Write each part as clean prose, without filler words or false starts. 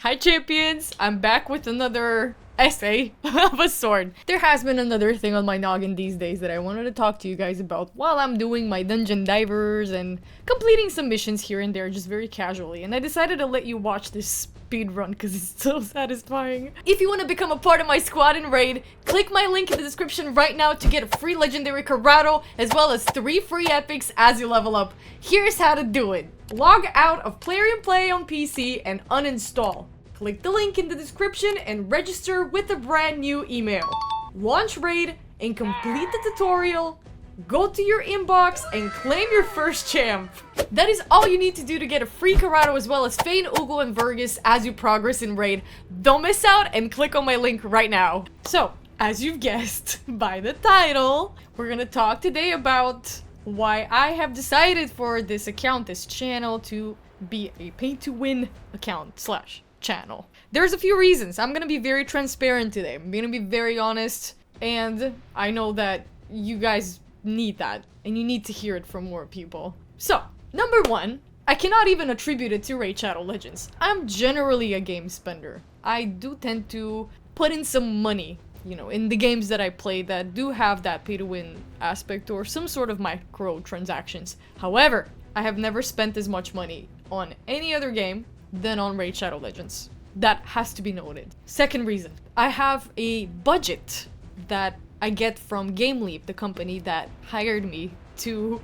Hi champions, I'm back with another essay of a sort. There has been another thing on my noggin these days that I wanted to talk to you guys about while I'm doing my dungeon divers and completing some missions here and there just very casually, and I decided to let you watch this speed run because it's so satisfying. If you want to become a part of my squad and raid, click my link in the description right now to get a free legendary Corrado as well as 3 free epics as you level up. Here's how to do it. Log out of Plarium Play on PC and uninstall. Click the link in the description and register with a brand new email. Launch raid and complete the tutorial. Go to your inbox and claim your first champ. That is all you need to do to get a free Corrado as well as Fane, Ugo, and Vergus as you progress in raid. Don't miss out and click on my link right now. So, as you've guessed by the title, we're gonna talk today about why I have decided for this account, this channel, to be a pay-to-win account slash channel. There's a few reasons. I'm gonna be very transparent today. I'm gonna be very honest, and I know that you guys need that, and you need to hear it from more people. So, number one, I cannot even attribute it to Raid Shadow Legends. I'm generally a game spender. I do tend to put in some money, you know, in the games that I play that do have that pay-to-win aspect or some sort of microtransactions. However, I have never spent as much money on any other game than on Raid Shadow Legends. That has to be noted. Second reason, I have a budget that I get from GameLeap, the company that hired me to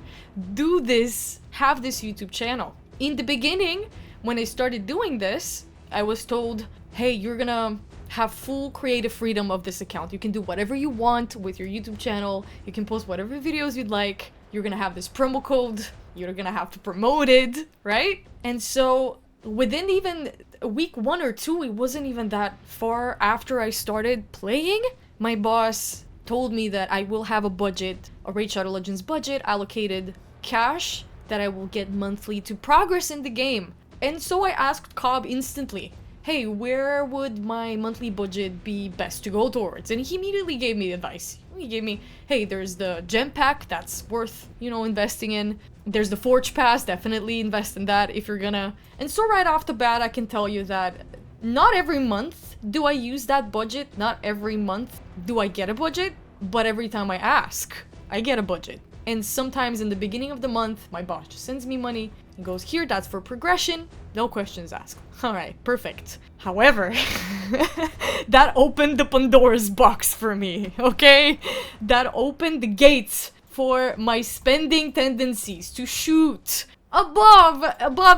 do this, have this YouTube channel. In the beginning, when I started doing this, I was told, hey, you're gonna have full creative freedom of this account. You can do whatever you want with your YouTube channel. You can post whatever videos you'd like. You're gonna have this promo code. You're gonna have to promote it, right? And so within even week 1 or 2, it wasn't even that far after I started playing, my boss told me that I will have a budget, a Raid Shadow Legends budget, allocated cash that I will get monthly to progress in the game. And so I asked Cobb instantly, hey, where would my monthly budget be best to go towards? And he immediately gave me advice. He gave me, hey, there's the gem pack, that's worth, you know, investing in. There's the Forge Pass, definitely invest in that if you're gonna. And so right off the bat, I can tell you that not every month do I use that budget, not every month do I get a budget, but every time I ask, I get a budget. And sometimes in the beginning of the month, my boss just sends me money and goes, here, that's for progression, no questions asked. Alright, perfect. However, that opened the Pandora's box for me, okay? That opened the gates for my spending tendencies to shoot above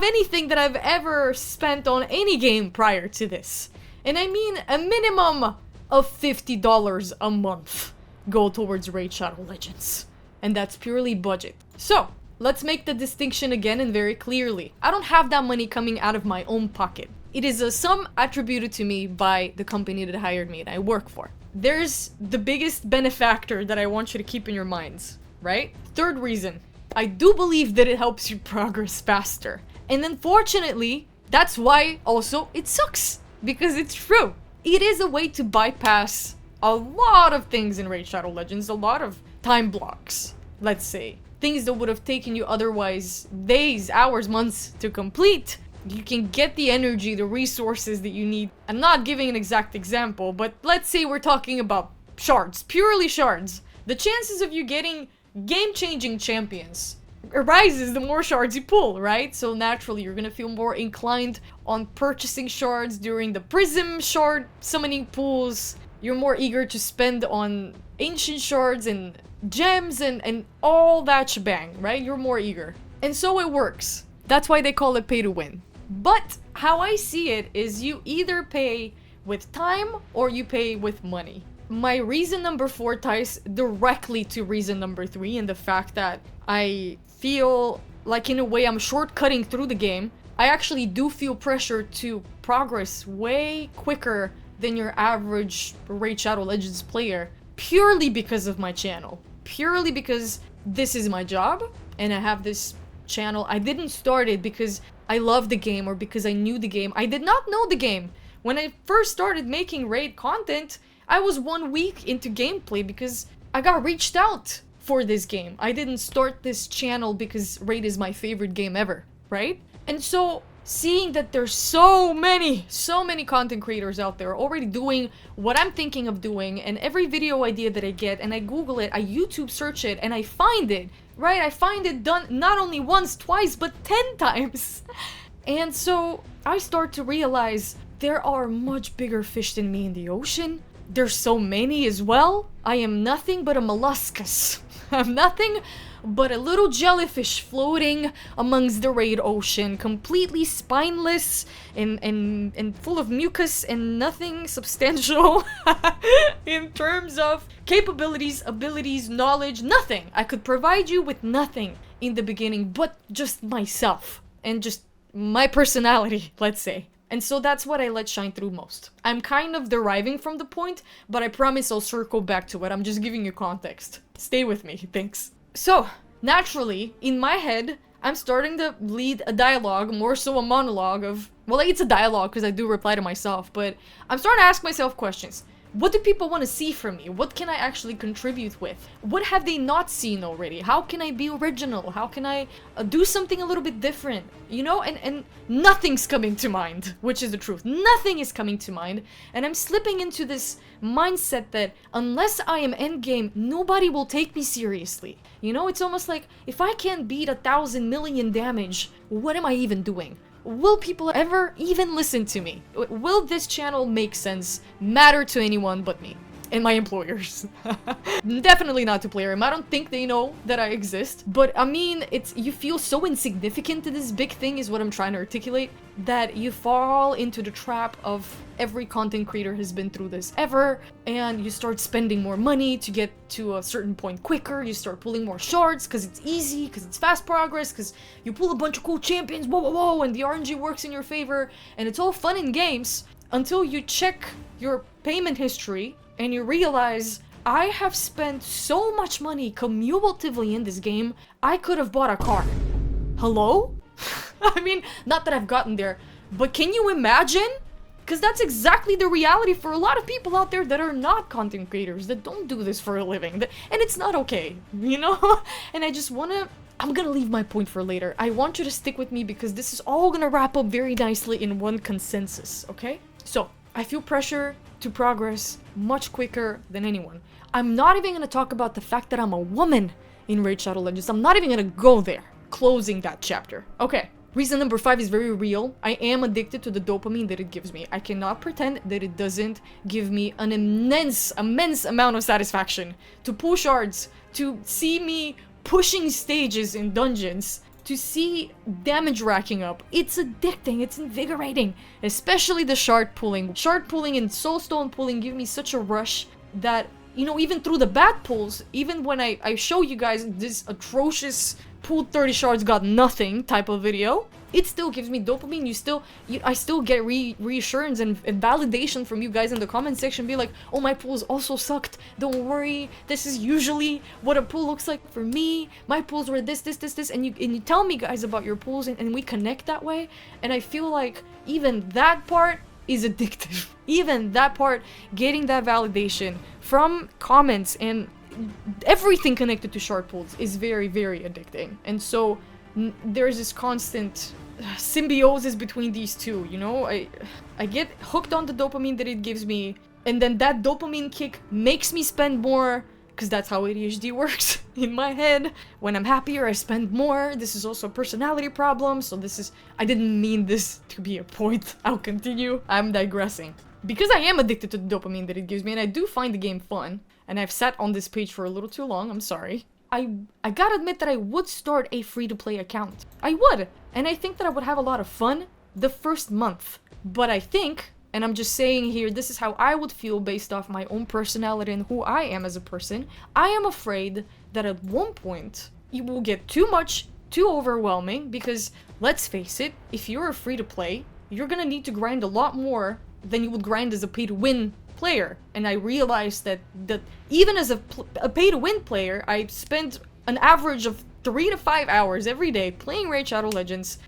anything that I've ever spent on any game prior to this. And I mean a minimum of $50 a month go towards Raid Shadow Legends. And that's purely budget. So, let's make the distinction again and very clearly. I don't have that money coming out of my own pocket. It is a sum attributed to me by the company that hired me and I work for. There's the biggest benefactor that I want you to keep in your minds, right? Third reason, I do believe that it helps you progress faster. And unfortunately, that's why also it sucks. Because it's true. It is a way to bypass a lot of things in Raid Shadow Legends, a lot of time blocks, let's say. Things that would have taken you otherwise days, hours, months to complete. You can get the energy, the resources that you need. I'm not giving an exact example, but let's say we're talking about shards, purely shards. The chances of you getting game-changing champions arises the more shards you pull, right? So naturally, you're gonna feel more inclined on purchasing shards during the Prism shard summoning pools. You're more eager to spend on ancient shards and gems and all that shebang, right? You're more eager. And so it works. That's why they call it pay to win. But how I see it is you either pay with time or you pay with money. My reason number 4 ties directly to reason number 3 and the fact that I feel like in a way I'm shortcutting through the game. I actually do feel pressure to progress way quicker than your average Raid Shadow Legends player purely because of my channel. Purely because this is my job and I have this channel. I didn't start it because I love the game or because I knew the game. I did not know the game. When I first started making raid content, I was 1 week into gameplay because I got reached out for this game. I didn't start this channel because raid is my favorite game ever, right? And so seeing that there's so many content creators out there already doing what I'm thinking of doing, and every video idea that I get, and I Google it, I YouTube search it, and I find it, right? I find it done not only once, twice, but 10 times. And so I start to realize there are much bigger fish than me in the ocean. There's so many as well. I am nothing but a molluscus. I'm nothing but a little jellyfish floating amongst the red ocean, completely spineless and full of mucus and nothing substantial in terms of capabilities, abilities, knowledge, nothing. I could provide you with nothing in the beginning but just myself and just my personality, let's say. And so that's what I let shine through most. I'm kind of deriving from the point, but I promise I'll circle back to it. I'm just giving you context. Stay with me, thanks. So, naturally, in my head, I'm starting to lead a dialogue, more so a monologue of... Well, it's a dialogue because I do reply to myself, but I'm starting to ask myself questions. What do people want to see from me? What can I actually contribute with? What have they not seen already? How can I be original? How can I do something a little bit different? You know, and nothing's coming to mind, which is the truth. Nothing is coming to mind, and I'm slipping into this mindset that unless I am endgame, nobody will take me seriously. You know, it's almost like, if I can't beat 1,000 million damage, what am I even doing? Will people ever even listen to me? Will this channel make sense, matter to anyone but me and my employers? Definitely not to Playroom. I don't think they know that I exist. But I mean, you feel so insignificant to this big thing is what I'm trying to articulate, that you fall into the trap of every content creator has been through this ever, and you start spending more money to get to a certain point quicker. You start pulling more shards because it's easy, because it's fast progress, because you pull a bunch of cool champions, whoa, whoa, whoa, and the RNG works in your favor, and it's all fun and games until you check your payment history and you realize, I have spent so much money cumulatively in this game, I could have bought a car. Hello? I mean, not that I've gotten there, but can you imagine? Because that's exactly the reality for a lot of people out there that are not content creators, that don't do this for a living. And it's not okay, you know? And I just wanna... I'm gonna leave my point for later. I want you to stick with me because this is all gonna wrap up very nicely in one consensus, okay? So, I feel pressure to progress much quicker than anyone. I'm not even gonna talk about the fact that I'm a woman in Raid Shadow Legends. I'm not even gonna go there. Closing that chapter. Okay. Reason number 5 is very real. I am addicted to the dopamine that it gives me. I cannot pretend that it doesn't give me an immense amount of satisfaction to pull shards, to see me pushing stages in dungeons, to see damage racking up. It's addicting, it's invigorating. Especially the shard pulling. Shard pulling and soulstone pulling give me such a rush that, you know, even through the bad pulls, even when I show you guys this atrocious pulled 30 shards got nothing type of video, it still gives me dopamine. I still get reassurance and validation from you guys in the comment section. Be like, oh, my pulls also sucked. Don't worry. This is usually what a pull looks like for me. My pulls were this. And you tell me guys about your pulls and we connect that way. And I feel like even that part is addictive. Even that part, getting that validation from comments and everything connected to shard pulls is very, very addicting. And so there's this constant symbiosis between these two, you know? I get hooked on the dopamine that it gives me, and then that dopamine kick makes me spend more, because that's how ADHD works in my head. When I'm happier, I spend more. This is also a personality problem, so I didn't mean this to be a point. I'll continue. I'm digressing. Because I am addicted to the dopamine that it gives me, and I do find the game fun, and I've sat on this page for a little too long, I'm sorry. I gotta admit that I would start a free-to-play account. I would! And I think that I would have a lot of fun the first month. But I think, and I'm just saying here, this is how I would feel based off my own personality and who I am as a person. I am afraid that at one point, it will get too much, too overwhelming, because, let's face it, if you're a free-to-play, you're gonna need to grind a lot more than you would grind as a pay-to-win player. And I realized that even as a pay-to-win player, I spent an average of 3 to 5 hours every day playing Raid Shadow Legends.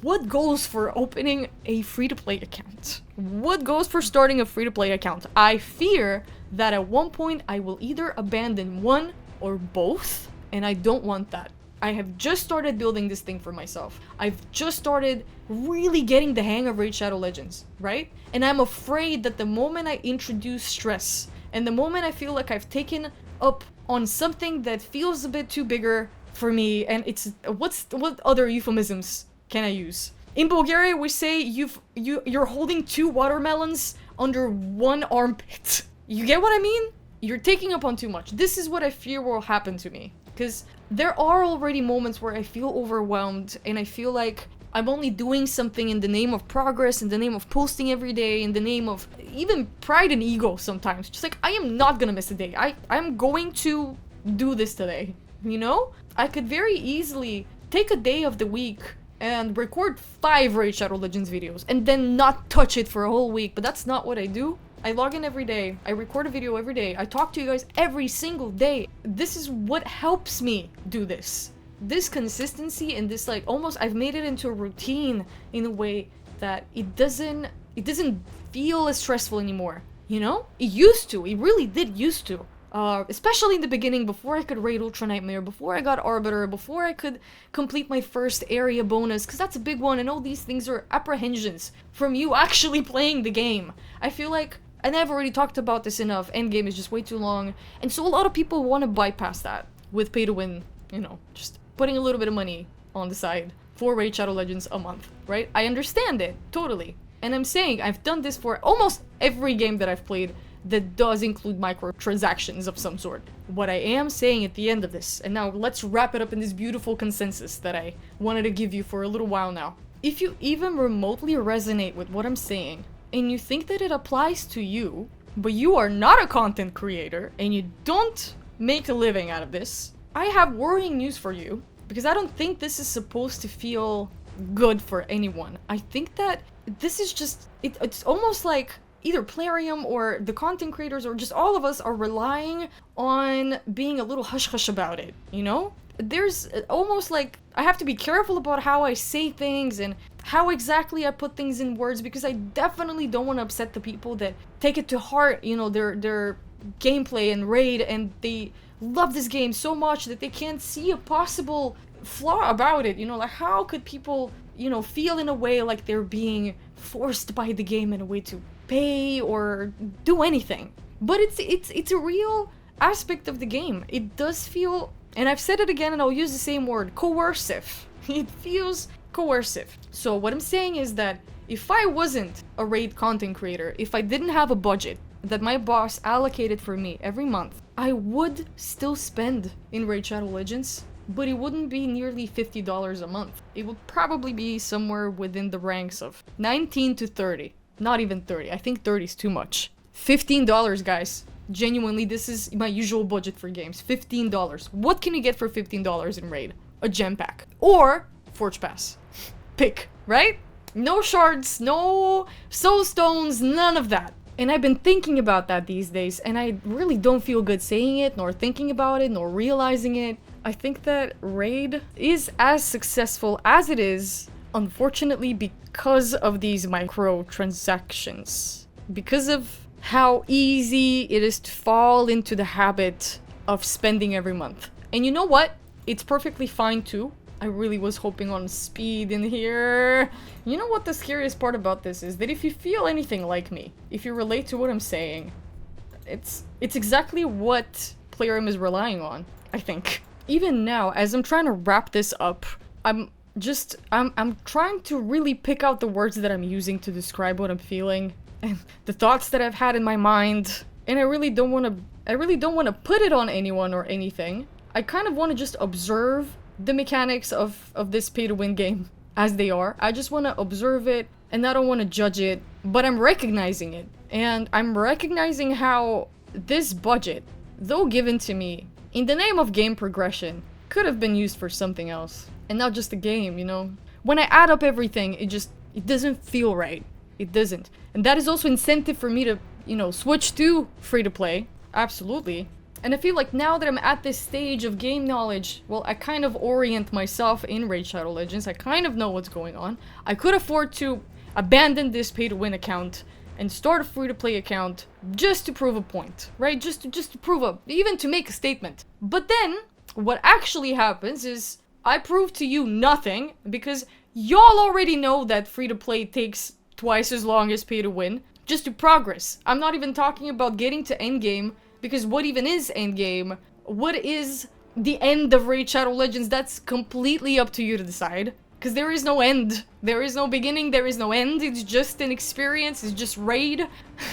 What goes for opening a free-to-play account? What goes for starting a free-to-play account? I fear that at one point I will either abandon one or both, and I don't want that. I have just started building this thing for myself. I've just started really getting the hang of Raid Shadow Legends, right? And I'm afraid that the moment I introduce stress, and the moment I feel like I've taken up on something that feels a bit too bigger for me, and it's what other euphemisms can I use? In Bulgaria, we say you're holding 2 watermelons under 1 armpit. You get what I mean? You're taking up on too much. This is what I fear will happen to me. Because there are already moments where I feel overwhelmed and I feel like I'm only doing something in the name of progress, in the name of posting every day, in the name of even pride and ego sometimes. Just like, I am not gonna miss a day. I'm going to do this today, you know? I could very easily take a day of the week and record 5 Raid Shadow Legends videos and then not touch it for a whole week, but that's not what I do. I log in every day, I record a video every day, I talk to you guys every single day. This is what helps me do this. This consistency and this, like, almost, I've made it into a routine in a way that it doesn't feel as stressful anymore, you know? It really did used to. Especially in the beginning, before I could raid Ultra Nightmare, before I got Arbiter, before I could complete my first area bonus, because that's a big one, and all these things are apprehensions from you actually playing the game. I feel like, and I've already talked about this enough, endgame is just way too long, and so a lot of people want to bypass that with pay to win, you know, just putting a little bit of money on the side for Raid Shadow Legends a month, right? I understand it, totally. And I'm saying, I've done this for almost every game that I've played that does include microtransactions of some sort. What I am saying at the end of this, and now let's wrap it up in this beautiful consensus that I wanted to give you for a little while now. If you even remotely resonate with what I'm saying, and you think that it applies to you, but you are not a content creator, and you don't make a living out of this, I have worrying news for you, because I don't think this is supposed to feel good for anyone. I think that this is just, it's almost like either Plarium or the content creators or just all of us are relying on being a little hush-hush about it, you know? There's almost like, I have to be careful about how I say things and how exactly I put things in words, because I definitely don't want to upset the people that take it to heart, you know, their gameplay and raid, and they love this game so much that they can't see a possible flaw about it, you know? Like, how could people, you know, feel in a way like they're being forced by the game in a way to pay or do anything? But it's a real aspect of the game. It does feel, and I've said it again and I'll use the same word, coercive. It feels coercive. So what I'm saying is that if I wasn't a raid content creator, if I didn't have a budget that my boss allocated for me every month, I would still spend in Raid Shadow Legends, but it wouldn't be nearly $50 a month. It would probably be somewhere within the ranks of 19 to 30. Not even 30. I think 30 is too much. $15, guys. Genuinely, this is my usual budget for games. $15. What can you get for $15 in Raid? A gem pack. Or Forge Pass. Pick, right? No shards, no soul stones, none of that. And I've been thinking about that these days, and I really don't feel good saying it, nor thinking about it, nor realizing it. I think that Raid is as successful as it is, unfortunately, because of these microtransactions. Because of how easy it is to fall into the habit of spending every month. And you know what? It's perfectly fine too. I really was hoping on speed in here. You know what the scariest part about this is? That if you feel anything like me, if you relate to what I'm saying, it's exactly what Plarium is relying on, I think. Even now, as I'm trying to wrap this up, I'm trying to really pick out the words that I'm using to describe what I'm feeling and the thoughts that I've had in my mind. And I really don't want to put it on anyone or anything. I kind of want to just observe the mechanics of this pay-to-win game as they are. I just want to observe it, and I don't want to judge it, but I'm recognizing it. And I'm recognizing how this budget, though given to me in the name of game progression, could have been used for something else. And not just a game, you know? When I add up everything, it doesn't feel right. It doesn't. And that is also incentive for me to, you know, switch to free-to-play. Absolutely. And I feel like now that I'm at this stage of game knowledge, well, I kind of orient myself in Raid Shadow Legends. I kind of know what's going on. I could afford to abandon this pay-to-win account and start a free-to-play account just to prove a point, right? Just to prove even to make a statement. But then, what actually happens is I prove to you nothing, because y'all already know that free-to-play takes twice as long as pay-to-win, just to progress. I'm not even talking about getting to endgame, because what even is endgame? What is the end of Raid Shadow Legends? That's completely up to you to decide. Because there is no end. There is no beginning, there is no end. It's just an experience, it's just Raid.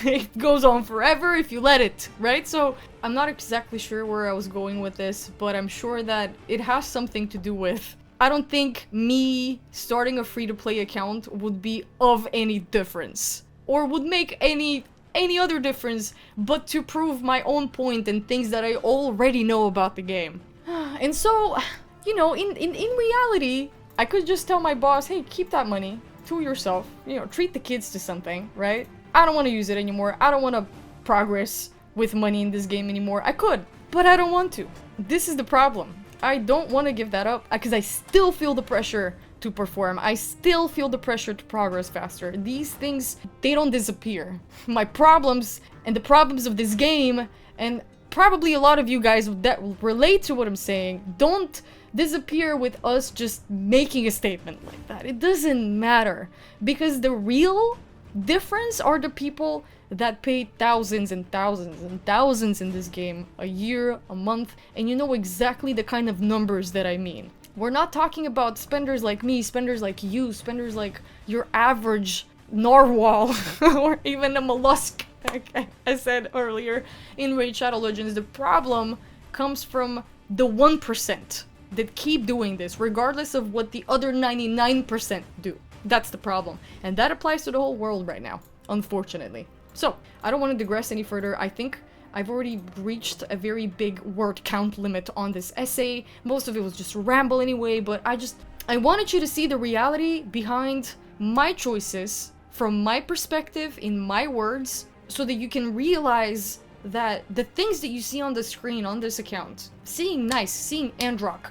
It goes on forever if you let it, right? So, I'm not exactly sure where I was going with this, but I'm sure that it has something to do with... I don't think me starting a free-to-play account would be of any difference. Or would make any other difference, but to prove my own point and things that I already know about the game. And so, you know, in reality... I could just tell my boss, hey, keep that money to yourself. You know, treat the kids to something, right? I don't want to use it anymore. I don't want to progress with money in this game anymore. I could, but I don't want to. This is the problem. I don't want to give that up because I still feel the pressure to perform. I still feel the pressure to progress faster. These things, they don't disappear. My problems and the problems of this game, and probably a lot of you guys that relate to what I'm saying, don't disappear with us just making a statement like that. It doesn't matter, because the real difference are the people that pay thousands and thousands and thousands in this game a year, a month, and you know exactly the kind of numbers that I mean. We're not talking about spenders like me, spenders like you, spenders like your average narwhal or even a mollusk, like I said earlier in Raid Shadow Legends. The problem comes from the 1% that keep doing this, regardless of what the other 99% do. That's the problem. And that applies to the whole world right now, unfortunately. So, I don't want to digress any further. I think I've already reached a very big word count limit on this essay. Most of it was just ramble anyway, but I wanted you to see the reality behind my choices from my perspective, in my words, so that you can realize that the things that you see on the screen on this account, seeing Nice, seeing Androck,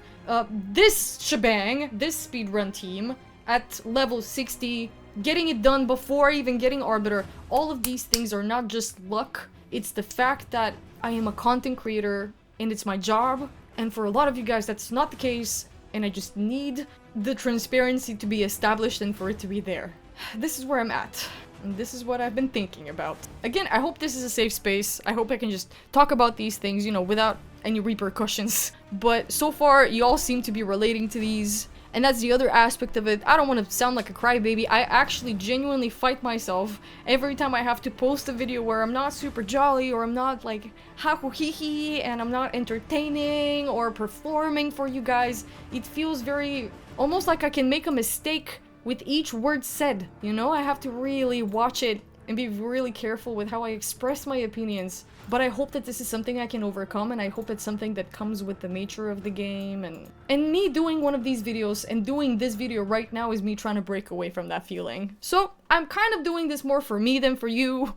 this shebang, this speedrun team at level 60, getting it done before even getting Arbiter, all of these things are not just luck, it's the fact that I am a content creator and it's my job, and for a lot of you guys that's not the case, and I just need the transparency to be established and for it to be there. This is where I'm at. And this is what I've been thinking about. Again, I hope this is a safe space. I hope I can just talk about these things, you know, without any repercussions. But so far, y'all seem to be relating to these. And that's the other aspect of it. I don't want to sound like a crybaby. I actually genuinely fight myself every time I have to post a video where I'm not super jolly, or I'm not like haku-hee-hee, and I'm not entertaining or performing for you guys. It feels very, almost like I can make a mistake with each word said, you know? I have to really watch it and be really careful with how I express my opinions. But I hope that this is something I can overcome, and I hope it's something that comes with the nature of the game, and me doing one of these videos and doing this video right now is me trying to break away from that feeling. So I'm kind of doing this more for me than for you,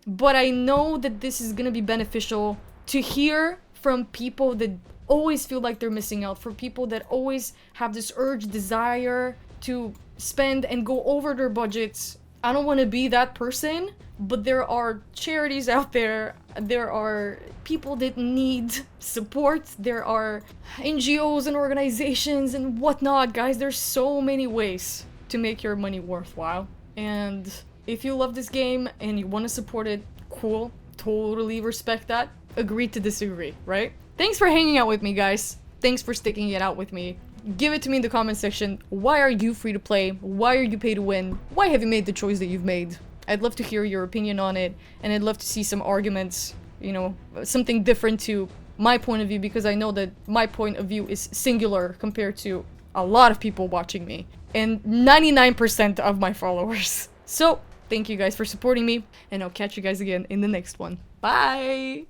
but I know that this is gonna be beneficial to hear from people that always feel like they're missing out, for people that always have this urge, desire to spend and go over their budgets. I don't want to be that person, but there are charities out there, there are people that need support, there are NGOs and organizations and whatnot, guys. There's so many ways to make your money worthwhile. And if you love this game and you want to support it, cool, totally respect that. Agree to disagree, right? Thanks for hanging out with me, guys. Thanks for sticking it out with me. Give it to me in the comment section. Why are you free to play? Why are you pay to win? Why have you made the choice that you've made? I'd love to hear your opinion on it, and I'd love to see some arguments, you know, something different to my point of view, because I know that my point of view is singular compared to a lot of people watching me, and 99% of my followers. So, thank you guys for supporting me, and I'll catch you guys again in the next one. Bye!